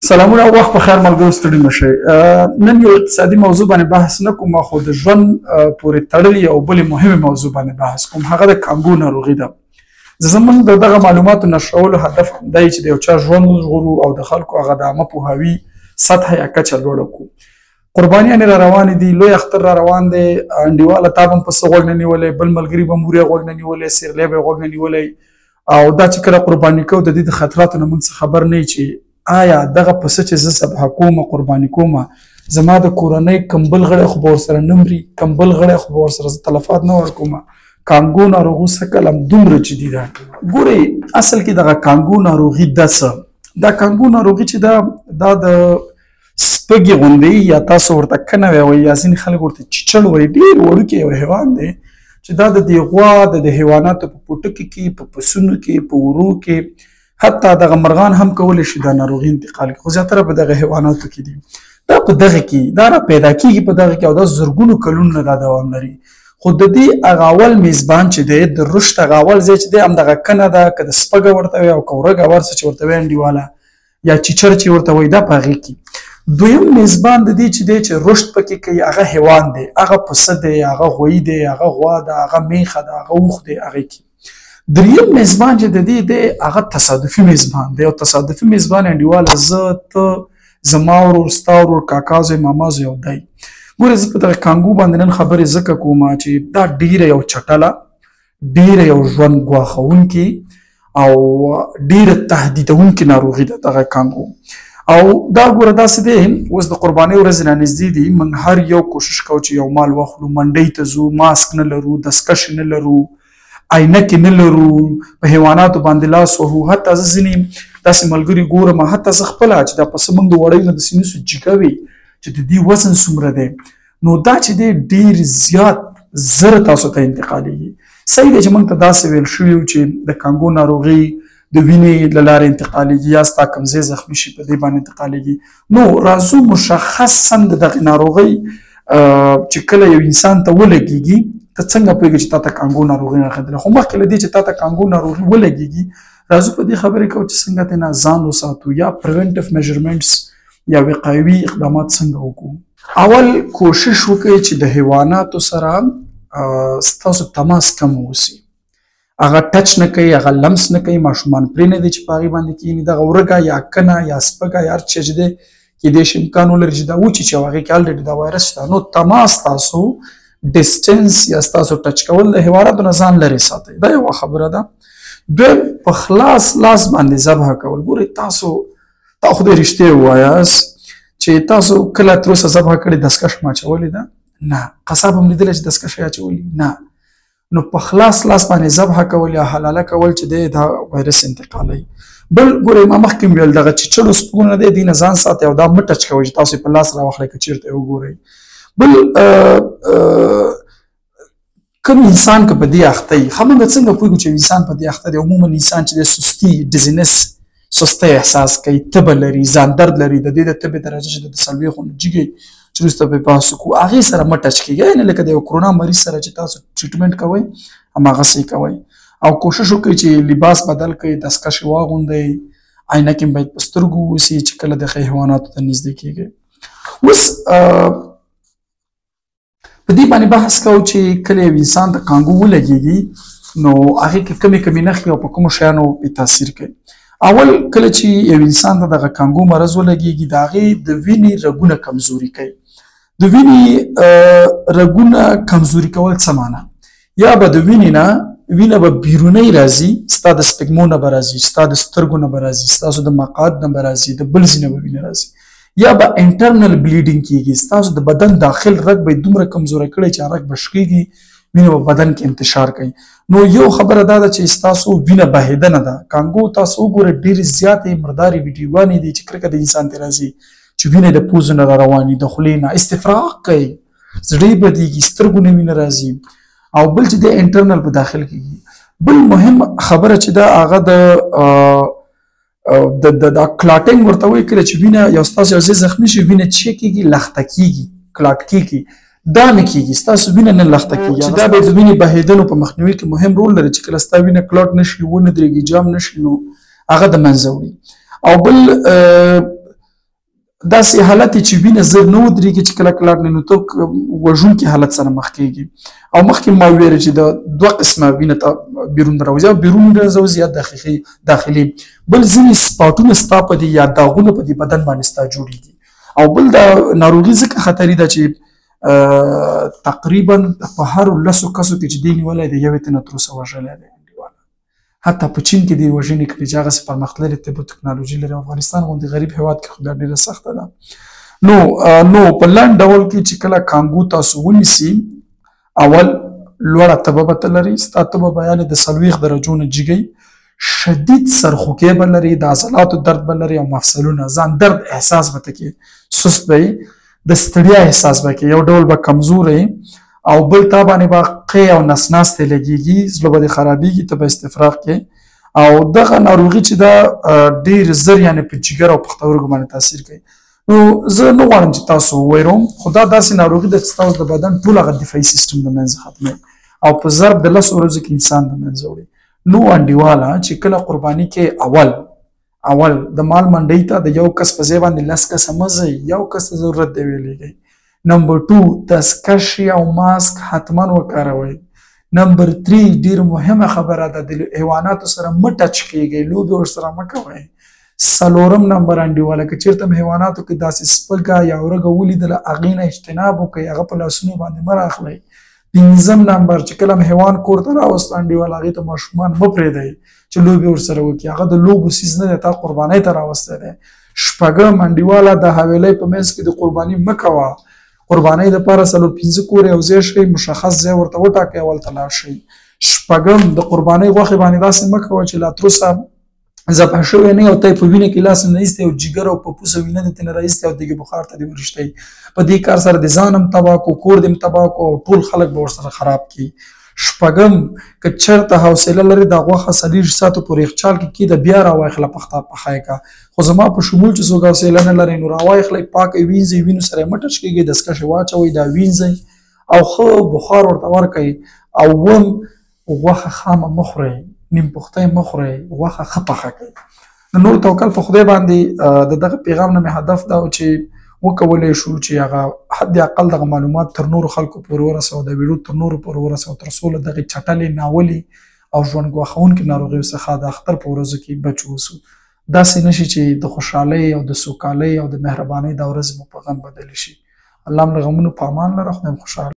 سلامونه او وخت په خیر ملګرو ستړي مشئ. نن یو اقتصادي موضوع باندې بحث نه کوم، خو د ژوند پورې تړلې او بلې مهمه موضوع باندې بحث کوم، هغه د کانګو ناروغي ده. زموږ د دغه معلوماتو نشرولو هدف دی چې د یو چا ژوند وژغورو او د خلکو هغه د عامه پوهاوي سطح یا کچه لوړه کړو. قربانیانې را روانې دي، لوی اختر را روان دی، انډیواله تا به هم پسه غوږ نه نیولی، بل ملګري به مورې غوږ نه نیولی، سیرلی به یې غوږ نه نیولی. او دا چې کله قرباني کوو د دې د خطراتو نه موږ څه خبر نه یو چې آیا دغه پسه چې زه ذبح کوم قرباني کوم زما د کورنۍ کم بل غړی خو به ورسره نه مري، کم بل غړی خو به ورسره زه تلفات نه ورکوم. کانګو ناروغي سږ کال هم دومره جدي ده. ګورئ اصل کې دغه کانګو ناروغي ده څه؟ دا کانګو ناروغي چې دا د سپږې غوندې یا تاسو ورته کنه وایئ یا ځینې خلک ورته چیچړ وایي، ډېر وړوکی یو حیوان دی چې دا د دې غوا د حیواناتو په پوټکي کې، په پسونو کې، په ورو کې، حتی دغه مرغان هم کولی شي دا ناروغي انتقال کړي، خو زیاتره په دغه حیواناتو کې دي. دا په دغه کې دا را پیدا کېږي په دغه کې او دا زرګونو کلونو نه دا دوام لري. خو د دې هغه اول میزبان چې دی د رشد هغه اول ځای چې دی همدغه کنه ده، که د سپږه ورته وایي او که ورږه ورڅه چې ورته وایي انډیواله یا چیچر چې ورته وایي دا په هغې کې. دویم میزبان د دې چې دی چې رشد پکې کوي هغه حیوان دی، هغه پسه دی، هغه غویي دی، هغه غوا ده، هغه میخه ده، هغه اوښ دی هغې کې. دریم میزبان چې د دې دی هغه تصادفي میزبان دی. او تصادفي میزبان انډیواله زه، ته، زما ورور، ستا ورور، کاکا زوی، ماما زوی او دی. ګورې زه په دغه کانګو باندې نن خبرې ځکه کوم چې دا ډېره یو چټله، ډېره یو ژوند ګواښونکې او ډېره تهدیدونکې ناروغي ده دغه کانګو. او دا ګوره داسې دی، اوس د قربانۍ ورځې رانږدې دي، موږ هر یو کوشش کوو چې یو مال واخلو، منډۍ ته ځو، ماسک نه لرو، دستکشې نه لرو، عینکې نه لرو، په حیواناتو باندې لاس وهو. حتی زه ځینې داسې ملګري ګورم، حتی زه خپله چې دا پسه موږ د وړیو نه داسې نیسو جګه وي چې د دې وزن څومره دی، نو دا چې دی ډېر زیات زر تاسو ته انتقالېږي. صحیح دی چې موږ ته داسې ویل شوي وو چې د کانګو ناروغي د وینې له لارې انتقالېږي یا ستا کوم ځای زخمي شي په دې باندې انتقالېږي. نو راځو مشخصا د دغې ناروغۍ چې کله یو انسان ته ولګېږي ته څنګه پوهېږې چې تا ته کانګو ناروغي راغلې. خو مخکې له دې چې تا ته کانګو ناروغي ولګېږي راځو په دې خبرې کوو چې څنګه ترې نه ځان وساتو یا پریونټیف میژرمنټس یا وقایوي اقدامات څنګه وکړو. اول کوشش وکړئ چې د حیواناتو سره ستاسو تماس کم واوسي، هغه ټچ نه کوي، هغه لمس نه کوي، ماشومان پرې نه دی چې په هغې باندې کښېني. دغه ورږه یا کنه یا سپږه یا هر څه چې دی کیدای شي امکان ولري چې دا وچیچي او هغې کې الریډي دا وایرس شته. نو تماس تاسو ډسټنس یا ستاسو ټچ کول د حیواناتو نه ځان لرې ساتئ، دا یوه خبره ده. دویم په خلاص لاس باندې ذبح کول. ګورئ تاسو تا خدای رښتیا ووایاست چې تاسو کله تر اوسه ذبح کړې دستکش م اچولې ده؟ نه. قصاب هم لیدلی چې دستکش یې اچولي؟ نه. نو په خلاص لاس باندې ذبح کول یا حلاله کول چې دی دا وایرس انتقالوي. بل ګورئ ما مخکې ویل دغه چیچړو سپږونه دی دې نه ځان ساتئ او دا مه ټچ کوئ چې تاسو یې په لاس راواخلئ که چېرته یې وګورئ. بل کوم انسان که په دې اخته وي، ښه موږ څنګه پوهېږو چې انسان په دې اخته دی؟ عموما انسان چې دی سستي، ډزینس، سستی احساس کوي، تبه لري، ځان درد لري، د دې د تبې درجه چې د 40 نه جګوي چې وروسته به یې بحث وکړو، هغې سره مه ټچ کېږئ. یعنې لکه د یو کرونا مریض سره چې تاسو ټریټمنټ کوئ هماغسې یې کوئ. او کوشش وکړئ چې لباس بدل کړئ، دستکشې واغوندئ، عینکې هم باید په سترګو واوسي چې کله د حیواناتو ته نږدې کېږئ. اوس په دې باندې بحث کوو چې کله یو انسان ته کانګو ولګېږي نو هغې کې کمې کمې نښې او په کومو شیانو بې تاثیر کوي. اول کله چې یو انسان ته دغه کانګو مرض ولګېږي د هغې د وینې رګونه کمزوري کوي. د وینې رګونه کمزوري کول څه معنا؟ یا به د وینې نه وینه به بیرونی راځي، ستا د سپږمو نه به راځي، ستا د سترګو نه به راځي، ستاسو د مقعد نه به راځي، د بل ځای نه به وینه راځي. یا به انټرنل بلیډینګ کېږي، ستاسو د بدن داخل رګ به یې دومره کمزوری کړی چې رګ به شکېږي، وینه به بدن کې انتشار کوي. نو یو خبره دا ده چې ستاسو وینه بهېدنه ده. کانګو تاسو وګورئ ډېرې زیاتې مردارې ویډیوګانې دي چې کرکه د انسان ترې راځي چې وینه د پوزو نه را رواني، د خولې نه استفراغ کوي، زړه یې بدېږي، سترګو نه وینه راځي. او بل چې د انټرنل په داخل کېږي. بل مهم خبره چې ده هغه د کلاټینګ ورته وایي، کله چې وینه یو ستاسو یو ځای زخمي شي وینه چې کېږي لخته کېږي، کلاټ کېږي، دا نه کېږي، ستاسو وینه نه لخته کېږي چې دا به د وینې بهېدلو په مخنیوي کې مهم رول لري چې کله ستا وینه کلاټ نه شي، ونه درېږي، جام نه شي، نو هغه د منځه وړي. او بل داسې حالت چې وینه زر نه ودرېږي چې کله کله نو ته وژونکي حالت سره مخ کېږي. او مخکې ما وویل چې د دوه قسمه وینه ته بیرون راوځي، او بیرون راوځي یا داخلي. بل ځینې سپاټونه ستا په دې یا داغونه په دې بدن باندې ستا جوړېږي. او بل دا ناروغي ځکه خطري ده چې تقریبا په هر 10 کسو کې چې دی نیولی دی یو یې ترې نه تر اوسه وژلی دی. حتی په چین کې دی وژنې کړي چې هغسې پرمختللې طب او ټکنالوژي لري. افغانستان غوندې غریب هېواد کې خو بیا ډېره سخته ده. نو په لنډ ډول کې چې کله کانګو تاسو ونیسي، اول لوړه تبه به ته لري. ستا تبه به یعنې د 40 درجو نه جګی، شدید سرخوږی به لري، د عضلاتو درد به لري او مفصلونه ځان درد احساس به ته کې، سست به د ستړیا احساس به کې، یو ډول به کمزوری، او بل تا باندې به قی او نسناستې لګېږي، زړه به دې خرابېږي، ته به استفراق کې. او دغه ناروغي چې دا ډېر زر یعنې په جګر او پښتورګو باندې تاثیر کوي. نو زه نه غواړم چې تاسو وویروم، خو دا داسې ناروغي ده چې ستاسو د بدن ټول هغه دفاعي سیستم د منځه ختموي او په ضرب د 10 ورځو کې انسان د منځه وړي. نو انډیواله چې کله قرباني کې اول د مال منډۍ ته د یو کس په ځای باندې 10 کسه مه ځئ، یو کس ته ضرورت دی ویلېږئ. نمبر 2 دستکشې او ماسک حتما وکاروئ. نمبر 3 ډېر مهمه خبره ده، د حیواناتو سره مه ټچ کېږئ، لوبې ورسره مه کوئ. 4 نمبر انډیواله که چېرته هم حیواناتو کې داسې سپږه یا ورږه ولیدله هغې نه اجتناب وکئ، هغه په لاسونو باندې مه راخلئ. 5 نمبر چې کله هم حیوان کور ته راوست انډیواله هغې ته ماشومان مه پرېږدئ چې لوبې ورسره وکړي، هغه د لوبو څیز نه دی، تا قربانۍ ته راوستی دی. 6 انډیواله د حویلۍ په منځ کې د قرباني مه کوه. قربانۍ دپاره 4-5 کور یو ځای شئ، مشخص ځای ورته وټاکئ، هلته لاړ شئ. 6 د قربانۍ غوښې باندې داسې مه کوه چې لا تروسه ذبح شوی نه وي او ته یې په وینه کې لاس نه ایستی او جګر او په پوسه وینه دې ترېنه راایستې او دیګې بخار ته دې ورشتی. په دې کار سره د ځان هم تباه کو، کور دې هم تباه کو او ټول خلک به ورسره خراب کړي. 7 که چېرته حوصله لرې دا غوښه 4 ساعتو پورې یخچال کې کېږده، بیا راواخله پخای کا. خو زما په شمول چې څوک حوصله نه لرئ نو راواخلئ، پاکه یې وینځئ، وینو سره یې مه ټچ کېږئ، دستکشې واچوئ، دا وینځئ او ښه بخار ورته ورکئ. او 8 غوښه خامه مه خورئ، نیم پخته یې مه خورئ، غوښه ښه پخه کړئ. نو نور توکل په خدای باندې. د دغه پیغام نه مې هدف دا و چې وکولی شو چې هغه حد اقل دغه معلومات تر نورو خلکو پورې ورسوو، د ویډیو تر نورو پورې ورسوو، تر څو له دغې چټلې، ناولې او ژوند ګواښونکې ناروغیو څخه د اختر په ورځو کې بچ اوسو. داسې نه شي چې د خوشحالۍ او د سوکالۍ او د مهربانۍ دا ورځې مو په غم بدلې شي. الله هم له غمونو په امان لره، خدای هم خوشحاله